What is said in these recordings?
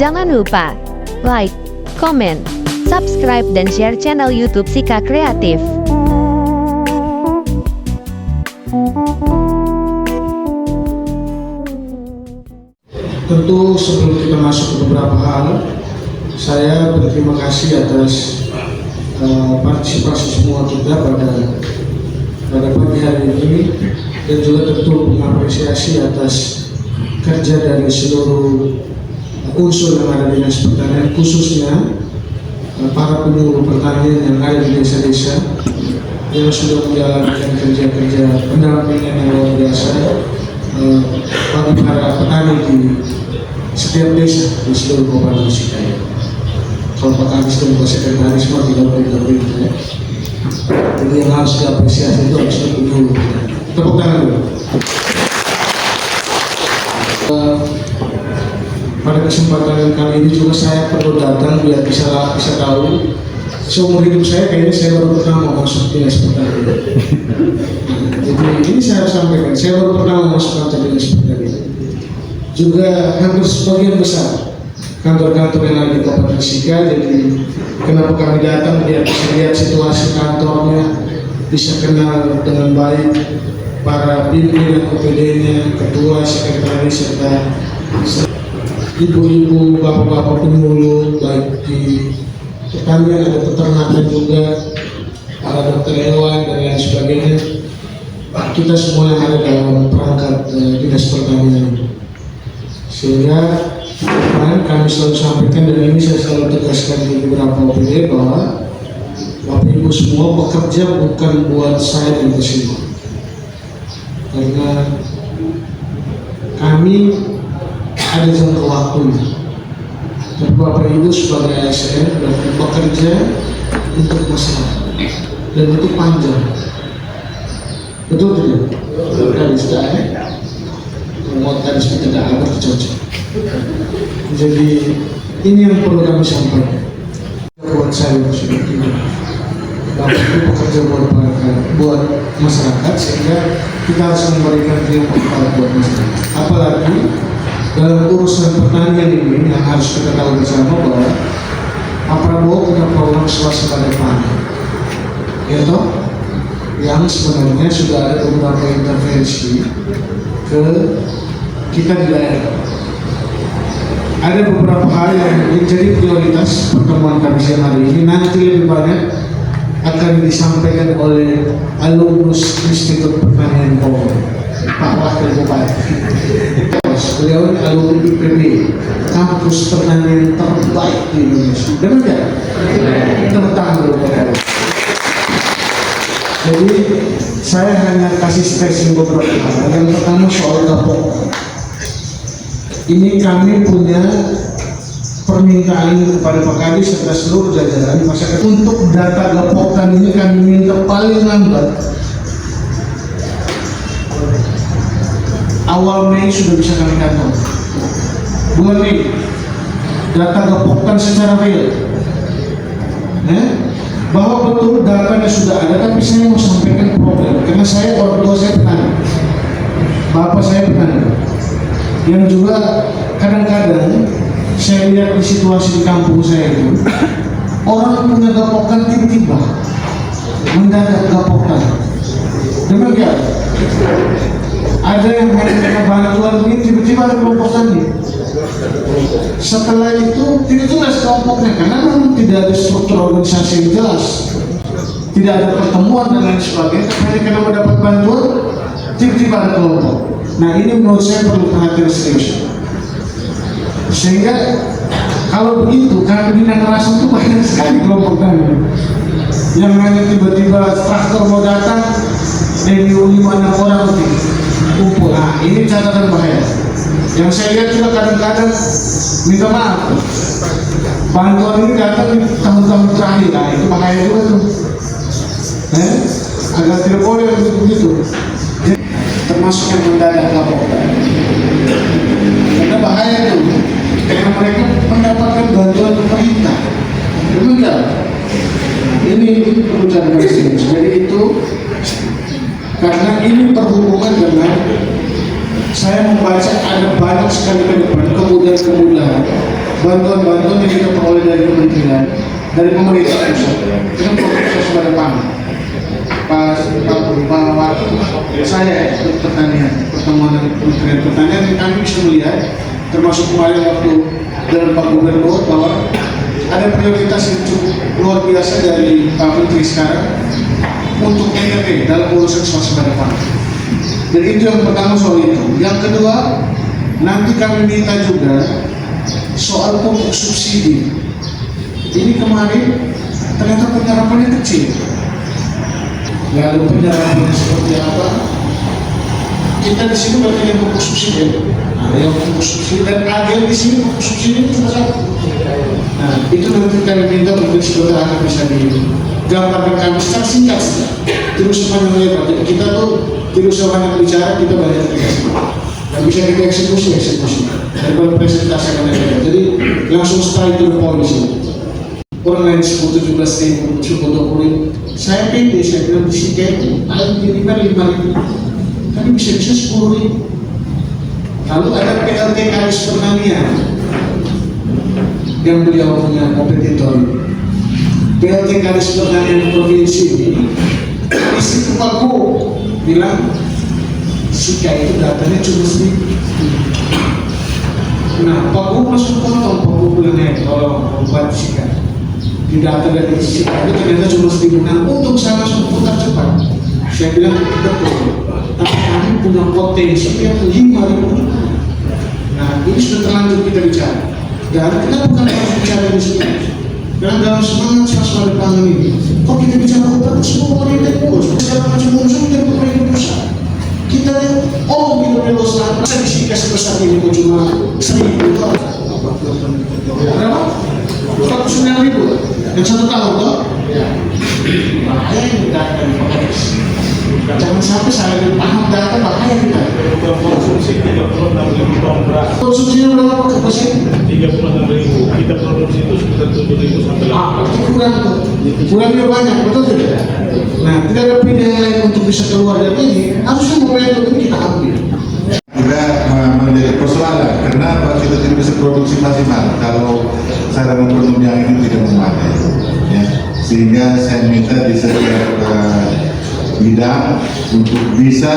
Jangan lupa like, comment, subscribe, dan share channel YouTube Sika Kreatif. Tentu sebelum kita masuk ke beberapa hal, saya berterima kasih atas partisipasi semua kita pada pagi hari ini, dan juga tentu mengapresiasi atas kerja dari seluruh unsur yang ada di Dinas Pertanian, khususnya para penyuluh pertanian yang ada di desa-desa yang sudah menjalankan kerja-kerja pendampingan yang luar biasa bagi para petani di setiap desa di seluruh Kabupaten Sika. Kalau Pak Kadis dan Pak Sekretaris semua tidak boleh ya. Jadi yang harus diapresiasi itu harus penyuluh. Tepuk tangan dulu. Pada kesempatan kali ini juga saya perlu datang biar bisa tahu seumur hidup saya kayaknya saya baru pertama masuk Dinas Pertanian. Jadi ini saya harus sampaikan, saya baru pertama masuk kantor Dinas Pertanian. Juga hampir sebagian besar kantor-kantor yang ada di Kabupaten Sika. Jadi kenapa kami datang, biar bisa lihat situasi kantornya, bisa kenal dengan baik para pimpinan OPD-nya, ketua, sekretaris, serta ibu-ibu, bapak-bapak penyuluh, baik di pertanian, ada peternakan juga, para dokter hewan dan lain sebagainya. Kita semua yang ada dalam perangkat Dinas Pertanian. Sehingga kami selalu sampaikan, dan ini saya selalu tegaskan di beberapa OPD, bahwa Bapak Ibu semua bekerja bukan buat saya dan kesini, karena kami ada jangka waktunya. Dan Bapak Ibu sebagai ASN bekerja untuk masyarakat, dan itu panjang. Betul tidak? Betul. Dan sudah ya. Mau tadi tidak ada cocok. Jadi ini yang perlu kami sampaikan. Buat saya sudah tidak. Bapak Ibu bekerja buat masyarakat, sehingga kita harus memberikan yang terbaik buat masyarakat. Apalagi dalam urusan pertanian ini yang harus kita tahu bersama, bahwa Pak Prabowo punya program swasembada pangan, yaitu yang sebenarnya sudah ada beberapa intervensi ke kita di daerah. Ada beberapa hal yang menjadi prioritas pertemuan kami siang hari ini. Nanti lebih banyak akan disampaikan oleh alumnus Institut Pertanian Bogor, Pak Wakil Bupati. Beliau ini alumni IPB, kampus pertanian terbaik di Indonesia. Benar tidak? Tepuk tangan dulu. Jadi saya hanya kasih stressing beberapa hal. Yang pertama soal gapok. Ini kami punya permintaan kepada Pak Kadis serta seluruh jajaran masyarakat untuk data gapokan ini kami minta paling lambat awal Mei sudah bisa kami datang. Bulan Mei data gapokan secara real, bahwa betul datanya sudah ada. Tapi saya mau sampaikan problem, karena saya orang tua saya petani, bapak saya petani, yang juga kadang-kadang saya lihat di situasi di kampung saya itu, orang punya gapokan tiba-tiba mendadak gapokan. Demikian ada yang menerima bantuan ini tiba-tiba ada kelompokan ini. Setelah itu tidak jelas kelompoknya, karena memang tidak ada struktur organisasi yang jelas, tidak ada pertemuan dan lain sebagainya. Hanya karena mendapat bantuan tiba-tiba ada kelompok. Nah ini menurut saya perlu perhatian serius. Sehingga kalau begitu, karena bina kerasan itu banyak sekali kelompok kami yang hanya tiba-tiba traktor mau datang dan 5-6 orang kumpul. Nah ini catatan bahaya. Yang saya lihat juga kadang-kadang, minta maaf, bantuan ini datang di tahun-tahun terakhir. Nah itu bahaya juga tuh. Agar tidak boleh begitu. Termasuk yang mendadak kapok. Karena bahaya itu, karena mereka mendapatkan bantuan pemerintah. Demikian. Ini perlu catatan serius. Jadi itu karena ini berhubungan dengan saya membaca ada banyak sekali ke depan kemudahan-kemudahan bantuan-bantuan yang kita peroleh dari kementerian, dari pemerintah pusat, kita proses pada pangan. Pas waktu saya ikut pertanian, pertemuan dengan Kementerian Pertanian, kami bisa melihat, termasuk kemarin waktu dengan Pak Gubernur, bahwa ada prioritas yang cukup luar biasa dari Pak Menteri sekarang untuk NRP dalam urusan swasembada pangan. Jadi itu yang pertama soal itu. Yang kedua, nanti kami minta juga soal pupuk subsidi. Ini kemarin ternyata penyerapannya kecil. Lalu penyerapannya seperti apa? Kita di sini berarti yang pupuk subsidi. Ada yang pupuk subsidi dan agen di sini pupuk subsidi itu cuma satu. Nah, itu nanti kami minta mungkin saudara akan bisa digambarkan kami secara singkat saja. Terus sepanjang lebar. Jadi kita tuh tidak usah banyak bicara, kita banyak eksekusi. Dan bisa kita eksekusi. Dan presentasi akan ada. Jadi langsung straight to the point di sini. Orang lain 17.000, 20.000. Saya pede, saya bilang di sini paling minimal 5.000. Tapi bisa 10.000. Lalu ada PLT Kadis Pertanian yang beliau punya kompetitor. PLT Kadis Pertanian Provinsi ini isi Pak Gu bilang Sika itu datanya cuma 1.000. Nah, Pak Gu langsung potong, Pak Gu bilang kalau buat Sika di data dari Sika itu ternyata cuma 1.000. Nah, untuk saya langsung putar cepat. Saya bilang betul, tapi kami punya potensi yang 5.000. Nah, ini sudah terlanjur kita bicara. Dan kita bukan harus bicara di sini. Dan dalam semangat swasembada pangan ini, kok kita bicara obat semua pemerintah urus, bicara macam unsur dan pemerintah pusat. Kita kita beli selatan, saya disini sebesar ini kok cuma 1.000 dolar. Berapa? 49.000. Yang 1 tahun toh? Bahaya ini data di Forex. Jangan sampai saya paham data bahaya kita. Konsumsi 36.000 ton beras. Konsumsinya berapa persen? 36.000. Kita produksi itu sekitar 7.000 sampai 8.000. Kurang tuh. Kurangnya banyak, betul tidak? Nah, tidak ada pilihan lain untuk bisa keluar dari ini. Harusnya momentum ini kita ambil. Juga menjadi persoalan kenapa kita tidak bisa produksi maksimal kalau sarana penunjang ini tidak memadai, ya. Sehingga saya minta di setiap bidang untuk bisa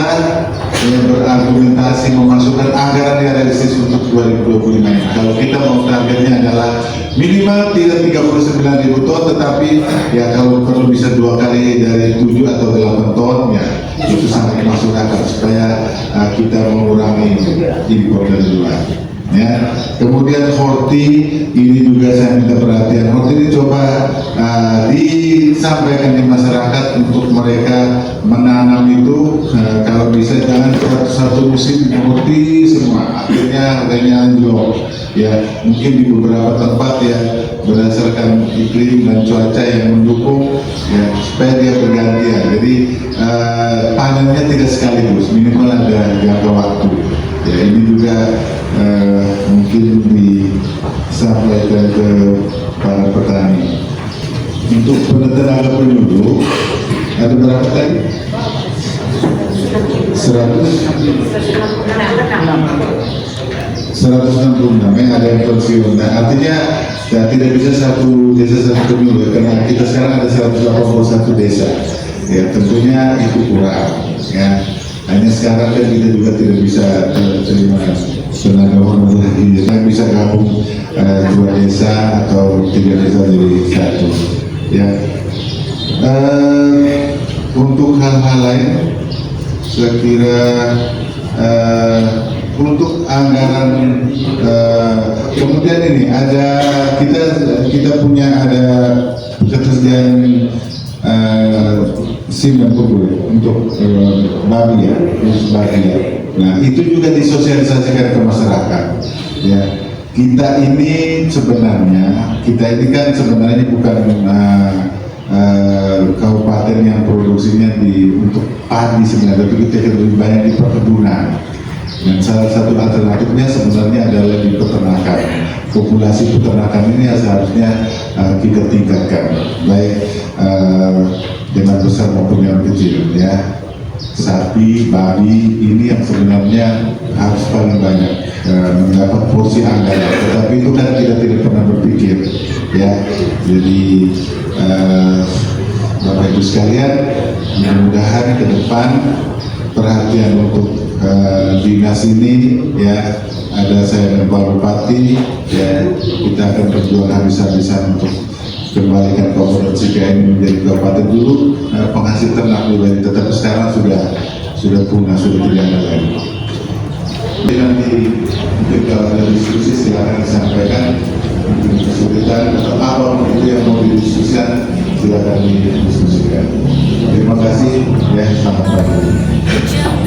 berargumentasi memasukkan anggaran yang realistis untuk 2025 ini. Kalau kita mau targetnya adalah minimal tidak 39.000 ton, tetapi ya kalau perlu bisa 2 kali dari 7 atau 8 ton, ya itu sangat masuk akal supaya kita mengurangi impor dari luar. Ya, kemudian horti ini juga saya minta perhatian. Horti ini coba disampaikan di masyarakat untuk mereka menanam itu kalau bisa jangan satu musim horti semua, akhirnya harganya anjlok. Ya, mungkin di beberapa tempat ya berdasarkan iklim dan cuaca yang mendukung, ya supaya dia bergantian. Jadi panennya tidak sekaligus, minimal ada jangka waktu. Ya, ini juga mungkin disampaikan ke para petani. Untuk tenaga penyuluh ada berapa tadi? 166 yang ada yang pensiun. Nah, artinya ya, tidak bisa satu desa satu penyuluh karena kita sekarang ada 181 desa. Ya, tentunya itu kurang. Ya, hanya sekarang kan kita juga tidak bisa terima tenaga honor lagi. Kita bisa gabung 2 desa atau 3 desa jadi 1. Ya, untuk hal-hal lain, saya kira untuk anggaran kemudian ini ada kita punya ada pekerjaan SIM dan pupuk untuk babi ya, babi ya. Nah itu juga disosialisasikan ke masyarakat. Ya, kita ini kan sebenarnya bukan kabupaten yang produksinya untuk padi sebenarnya, tapi kita lebih banyak di perkebunan. Dan salah satu alternatifnya sebenarnya adalah di peternakan. Populasi peternakan ini seharusnya kita tingkatkan, baik dengan besar maupun yang kecil, ya. sapi, babi ini yang sebenarnya harus paling banyak mendapat porsi anggaran. Tetapi itu kan kita tidak pernah berpikir, ya. Jadi Bapak Ibu sekalian, mudah-mudahan ke depan perhatian untuk dinas ini, ya, ada saya dan Pak Bupati, ya, kita akan berjuang habis-habisan untuk kembalikan Kabupaten Sika ini menjadi kabupaten dulu penghasil ternak lebih, tetapi sekarang sudah punah, sudah tidak ada lagi. Jadi nanti mungkin kalau ada diskusi silakan disampaikan, mungkin kesulitan atau apa itu yang mau didiskusikan silakan didiskusikan. Terima kasih, ya, selamat pagi.